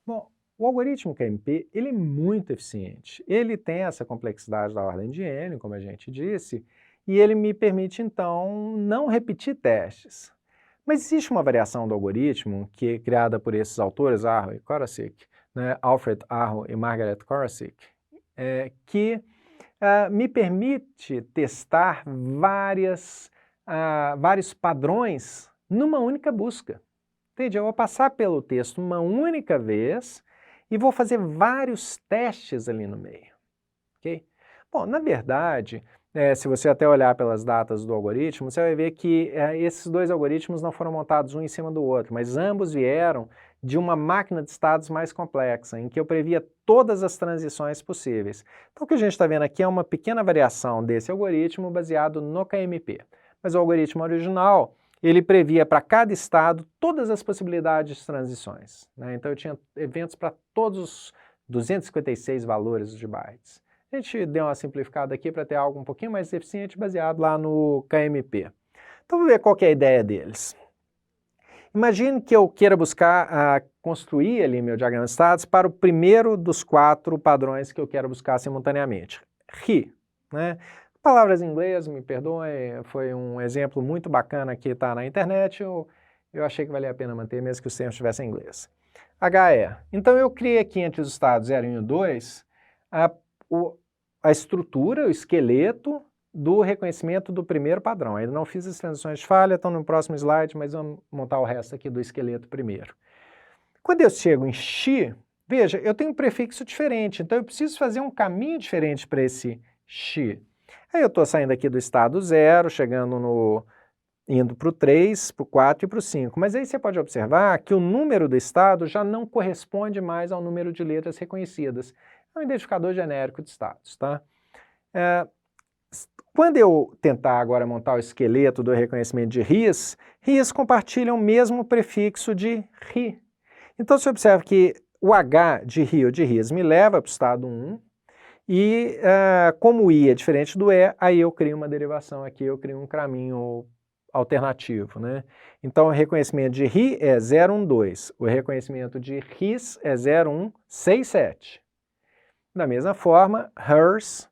Bom, o algoritmo KMP ele é muito eficiente. Ele tem essa complexidade da ordem de n, como a gente disse, e ele me permite, então, não repetir testes. Mas existe uma variação do algoritmo, que é criada por esses autores, Arrow e Korosik, né, Alfred Arrow e Margaret Korosik, que me permite testar vários padrões numa única busca. Entende? Eu vou passar pelo texto uma única vez e vou fazer vários testes ali no meio. Ok? Bom, na verdade, se você até olhar pelas datas do algoritmo, você vai ver que esses dois algoritmos não foram montados um em cima do outro, mas ambos vieram de uma máquina de estados mais complexa, em que eu previa todas as transições possíveis. Então o que a gente está vendo aqui é uma pequena variação desse algoritmo baseado no KMP. Mas o algoritmo original, ele previa para cada estado todas as possibilidades de transições, né? Então eu tinha eventos para todos os 256 valores de bytes. A gente deu uma simplificada aqui para ter algo um pouquinho mais eficiente baseado lá no KMP. Então vamos ver qual que é a ideia deles. Imagine que eu queira buscar construir ali meu diagrama de estados para o primeiro dos 4 padrões que eu quero buscar simultaneamente. RI, né? Palavras em inglês, me perdoem, foi um exemplo muito bacana que está na internet, eu achei que valia a pena manter mesmo que os termos estivessem em inglês. HE. Então eu criei aqui entre os estados 0, 1 e 2 a estrutura, o esqueleto do reconhecimento do primeiro padrão. Ainda não fiz as transições de falha, estão no próximo slide, mas vamos montar o resto aqui do esqueleto primeiro. Quando eu chego em X, veja, eu tenho um prefixo diferente, então eu preciso fazer um caminho diferente para esse X. Aí eu estou saindo aqui do estado 0, indo para o 3, para o 4 e para o 5. Mas aí você pode observar que o número do estado já não corresponde mais ao número de letras reconhecidas. É um identificador genérico de estados, tá? Quando eu tentar agora montar o esqueleto do reconhecimento de RIs, RIs compartilham o mesmo prefixo de RI. Então você observa que o H de RI ou de RIs me leva para o estado 1, e como o I é diferente do E, aí eu crio uma derivação aqui, eu crio um caminho alternativo, né? Então o reconhecimento de RI é 0, 1, 2, o reconhecimento de RIs é 0, 1, 6, 7. Da mesma forma, hers,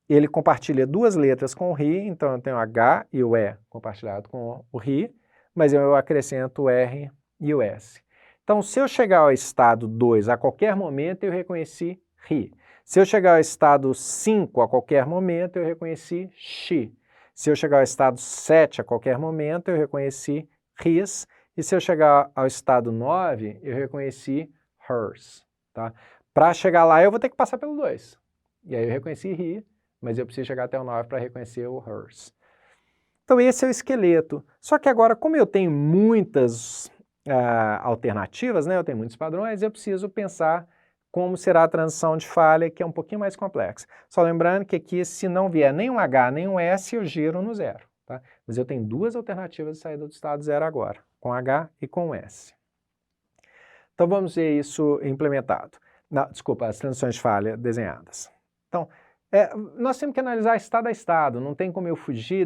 ele compartilha 2 letras com o RI, então eu tenho o H e o E compartilhado com o RI, mas eu acrescento o R e o S. Então se eu chegar ao estado 2 a qualquer momento, eu reconheci RI. Se eu chegar ao estado 5 a qualquer momento, eu reconheci X. Se eu chegar ao estado 7 a qualquer momento, eu reconheci RIs. E se eu chegar ao estado 9, eu reconheci hers. Tá? Para chegar lá, eu vou ter que passar pelo 2. E aí eu reconheci RI, mas eu preciso chegar até o 9 para reconhecer o hers. Então esse é o esqueleto. Só que agora, como eu tenho muitas alternativas, né, eu tenho muitos padrões, eu preciso pensar como será a transição de falha, que é um pouquinho mais complexa. Só lembrando que aqui, se não vier nem um H nem um S, eu giro no 0. Tá? Mas eu tenho 2 alternativas de saída do estado 0 agora, com H e com S. Então vamos ver isso implementado. Não, desculpa, as transições de falha desenhadas. Então, nós temos que analisar estado a estado, não tem como eu fugir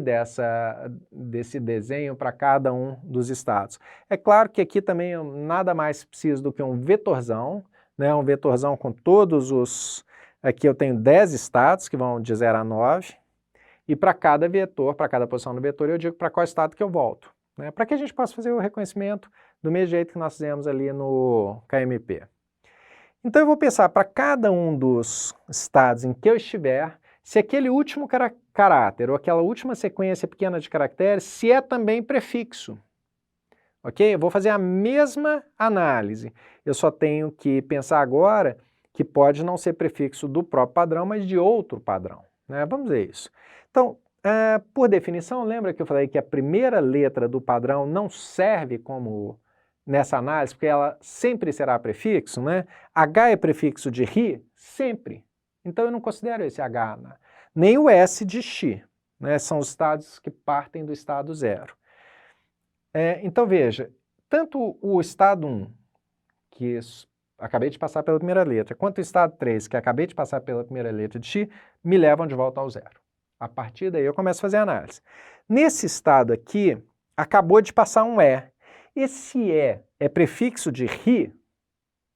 desse desenho para cada um dos estados. É claro que aqui também eu nada mais preciso do que um vetorzão, né, um vetorzão com todos os... Aqui eu tenho 10 estados que vão de 0 a 9, e para cada vetor, para cada posição do vetor, eu digo para qual estado que eu volto, né, para que a gente possa fazer o reconhecimento do mesmo jeito que nós fizemos ali no KMP. Então eu vou pensar para cada um dos estados em que eu estiver, se aquele último caráter ou aquela última sequência pequena de caracteres, se é também prefixo. Ok? Eu vou fazer a mesma análise. Eu só tenho que pensar agora que pode não ser prefixo do próprio padrão, mas de outro padrão, né? Vamos ver isso. Então, por definição, lembra que eu falei que a primeira letra do padrão não serve como nessa análise, porque ela sempre será prefixo, né? H é prefixo de RI? Sempre. Então eu não considero esse H, nem o S de X, né? São os estados que partem do estado 0. Então veja, tanto o estado 1, que acabei de passar pela primeira letra, quanto o estado 3, que acabei de passar pela primeira letra de X, me levam de volta ao 0. A partir daí eu começo a fazer a análise. Nesse estado aqui, acabou de passar um E. Esse E é prefixo de RI?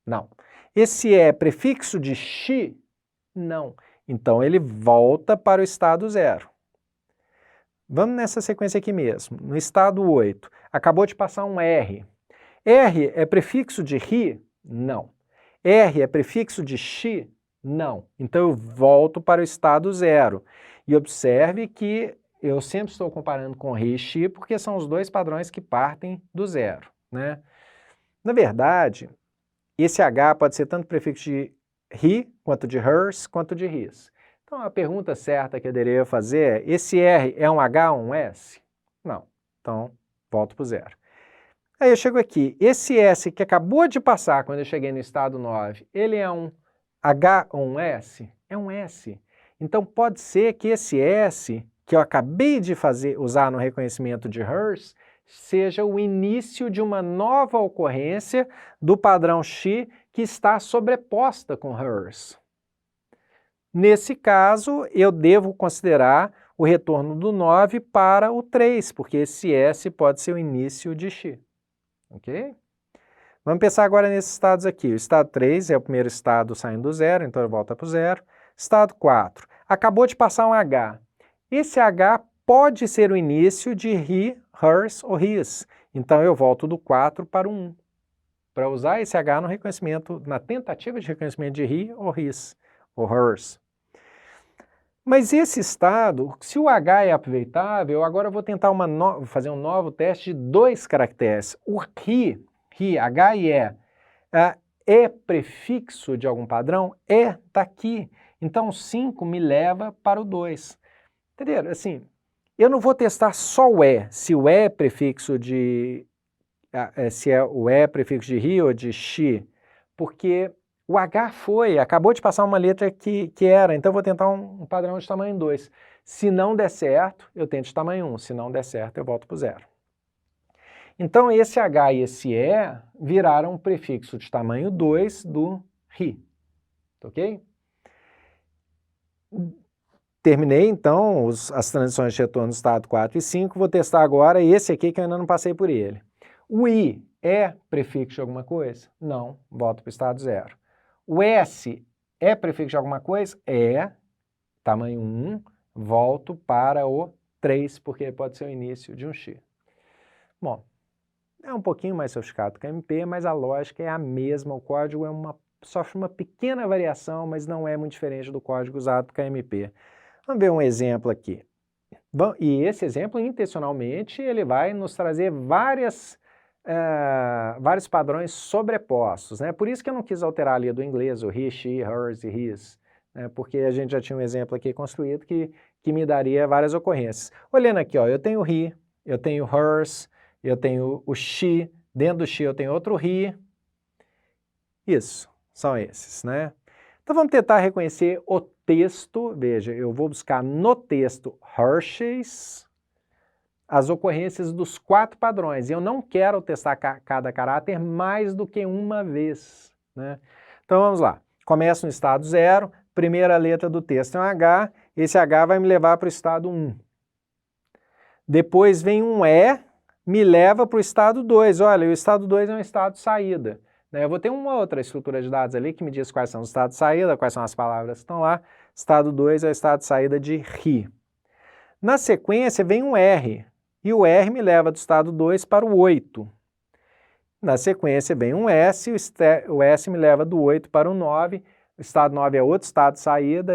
Não. Esse é prefixo de she? Não. Então ele volta para o estado 0. Vamos nessa sequência aqui mesmo. No estado 8, acabou de passar um R. R é prefixo de he? Não. R é prefixo de she? Não. Então eu volto para o estado 0. E observe que eu sempre estou comparando com he e she porque são os dois padrões que partem do 0, né? Na verdade, esse H pode ser tanto prefixo de he, quanto de hers, quanto de his. Então a pergunta certa que eu deveria fazer é, esse R é um H ou um S? Não. Então, volto para o 0. Aí eu chego aqui, esse S que acabou de passar quando eu cheguei no estado 9, ele é um H ou um S? É um S. Então pode ser que esse S que eu acabei de usar no reconhecimento de hers seja o início de uma nova ocorrência do padrão she que está sobreposta com hers. Nesse caso, eu devo considerar o retorno do 9 para o 3, porque esse S pode ser o início de she. Ok? Vamos pensar agora nesses estados aqui. O estado 3 é o primeiro estado saindo do 0, então ele volta para o 0. Estado 4. Acabou de passar um H. Esse H pode ser o início de he, hers ou his. Então eu volto do 4 para o 1. Para usar esse H no reconhecimento, na tentativa de reconhecimento de he ou his, ou hers. Mas esse estado, se o H é aproveitável, agora eu vou tentar fazer um novo teste de 2 caracteres. O he, H e E, é prefixo de algum padrão? É, está aqui. Então 5 me leva para o 2. Entenderam? Assim, eu não vou testar só o E, se o E é prefixo de... se o E é prefixo de he ou de she, porque o H acabou de passar uma letra que era, então eu vou tentar um padrão de tamanho 2. Se não der certo, eu tento de tamanho 1. Se não der certo, eu volto para o 0. Então esse H e esse E viraram um prefixo de tamanho 2 do he. Ok? Terminei então as transições de retorno do estado 4 e 5. Vou testar agora esse aqui que eu ainda não passei por ele. O I é prefixo de alguma coisa? Não. Volto para o estado 0. O S é prefixo de alguma coisa? É, tamanho 1, volto para o 3, porque pode ser o início de um she. Bom, é um pouquinho mais sofisticado que a MP, mas a lógica é a mesma, o código sofre uma pequena variação, mas não é muito diferente do código usado com a MP. Vamos ver um exemplo aqui. E esse exemplo, intencionalmente, ele vai nos trazer vários padrões sobrepostos, né? Por isso que eu não quis alterar ali do inglês, o he, she, hers e his, né? Porque a gente já tinha um exemplo aqui construído que me daria várias ocorrências. Olhando aqui, ó, eu tenho o he, eu tenho o hers, eu tenho o she, dentro do she eu tenho outro he. Isso, são esses, né? Então vamos tentar reconhecer o texto. Veja, eu vou buscar no texto Hershey's as ocorrências dos 4 padrões. E eu não quero testar cada caráter mais do que uma vez, né? Então vamos lá. Começo no estado 0, primeira letra do texto é um H, esse H vai me levar para o estado 1. Depois vem um E, me leva para o estado 2. Olha, o estado 2 é um estado de saída. Eu vou ter uma outra estrutura de dados ali que me diz quais são os estados de saída, quais são as palavras que estão lá. Estado 2 é o estado de saída de he. Na sequência vem um R, e o R me leva do estado 2 para o 8. Na sequência vem um S, e o S me leva do 8 para o 9. O estado 9 é outro estado de saída,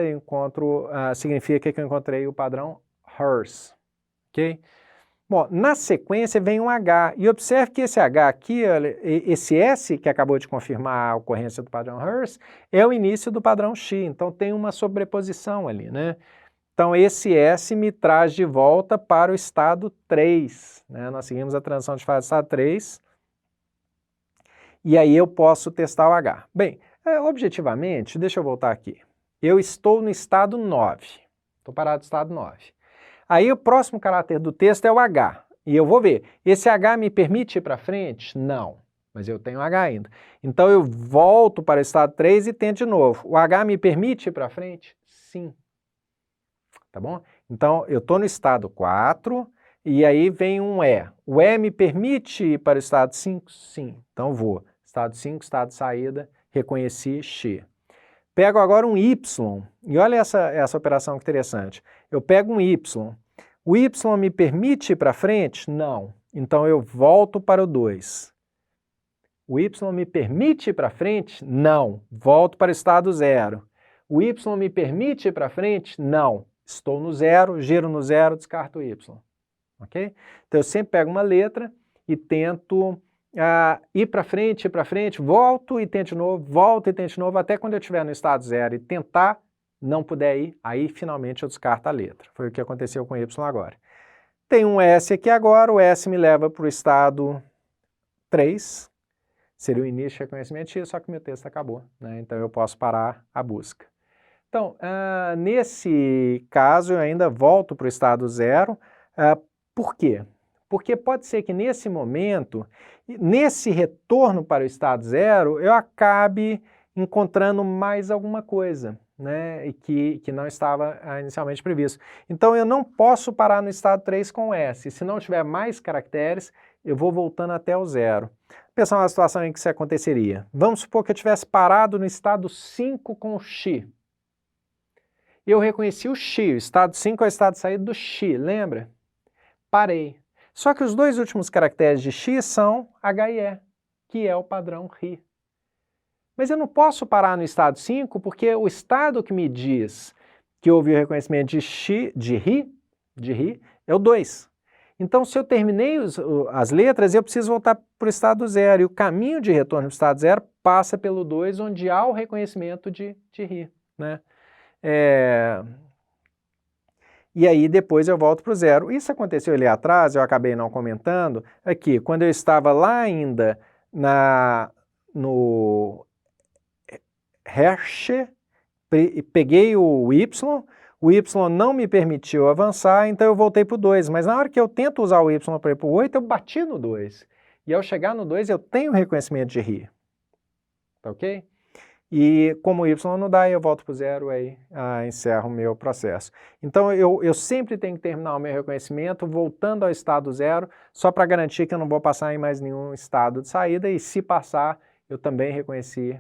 significa que eu encontrei o padrão hers. Ok? Bom, na sequência vem um H, e observe que esse H aqui, esse S que acabou de confirmar a ocorrência do padrão hers, é o início do padrão she, então tem uma sobreposição ali, né? Então esse S me traz de volta para o estado 3, né? Nós seguimos a transição de fase do estado 3, e aí eu posso testar o H. Bem, objetivamente, deixa eu voltar aqui, eu estou no estado 9, estou parado no estado 9. Aí o próximo caráter do texto é o H, e eu vou ver, esse H me permite ir para frente? Não, mas eu tenho H ainda. Então eu volto para o estado 3 e tento de novo. O H me permite ir para frente? Sim. Tá bom? Então eu estou no estado 4, e aí vem um E. O E me permite ir para o estado 5? Sim. Então vou. Estado 5, estado de saída, reconheci X. Pego agora um Y, e olha essa operação que interessante. Eu pego um Y. O Y me permite ir para frente? Não. Então eu volto para o 2. O Y me permite ir para frente? Não. Volto para o estado 0. O Y me permite ir para frente? Não. Estou no 0, giro no 0, descarto o Y. Ok? Então eu sempre pego uma letra e tento ir para frente, volto e tento de novo, volto e tento de novo, até quando eu estiver no estado 0 e tentar, não puder ir, aí finalmente eu descarto a letra. Foi o que aconteceu com Y agora. Tem um S aqui agora, o S me leva para o estado 3, seria o início de reconhecimento X, só que meu texto acabou, né? Então eu posso parar a busca. Então, nesse caso eu ainda volto para o estado 0, por quê? Porque pode ser que nesse momento, nesse retorno para o estado 0, eu acabe encontrando mais alguma coisa, né, que não estava inicialmente previsto. Então eu não posso parar no estado 3 com S. Se não tiver mais caracteres, eu vou voltando até o 0. Pensar uma situação em que isso aconteceria. Vamos supor que eu tivesse parado no estado 5 com o X. Eu reconheci o X, o estado 5 é o estado de saída do X, lembra? Parei. Só que os dois últimos caracteres de X são H e E, que é o padrão RI. Mas eu não posso parar no estado 5 porque o estado que me diz que houve o reconhecimento de X, de RI, é o 2. Então, se eu terminei as letras, eu preciso voltar para o estado 0. E o caminho de retorno para o estado 0 passa pelo 2, onde há o reconhecimento de RI, né? E aí depois eu volto para o 0. Isso aconteceu ali atrás, eu acabei não comentando, aqui, quando eu estava lá ainda no hash, peguei o Y não me permitiu avançar, então eu voltei para o 2, mas na hora que eu tento usar o Y para ir para o 8, eu bati no 2. E ao chegar no 2, eu tenho reconhecimento de RI. Tá ok? E como Y não dá, eu volto para o 0 e aí encerro o meu processo. Então eu sempre tenho que terminar o meu reconhecimento voltando ao estado 0, só para garantir que eu não vou passar em mais nenhum estado de saída, e se passar, eu também reconheci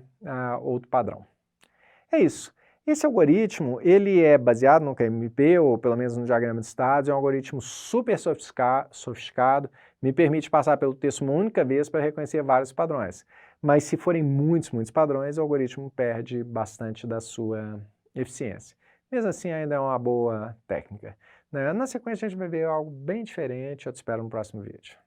outro padrão. É isso. Esse algoritmo, ele é baseado no KMP, ou pelo menos no diagrama de estados, é um algoritmo super sofisticado, me permite passar pelo texto uma única vez para reconhecer vários padrões. Mas se forem muitos padrões, o algoritmo perde bastante da sua eficiência. Mesmo assim, ainda é uma boa técnica, né? Na sequência, a gente vai ver algo bem diferente. Eu te espero no próximo vídeo.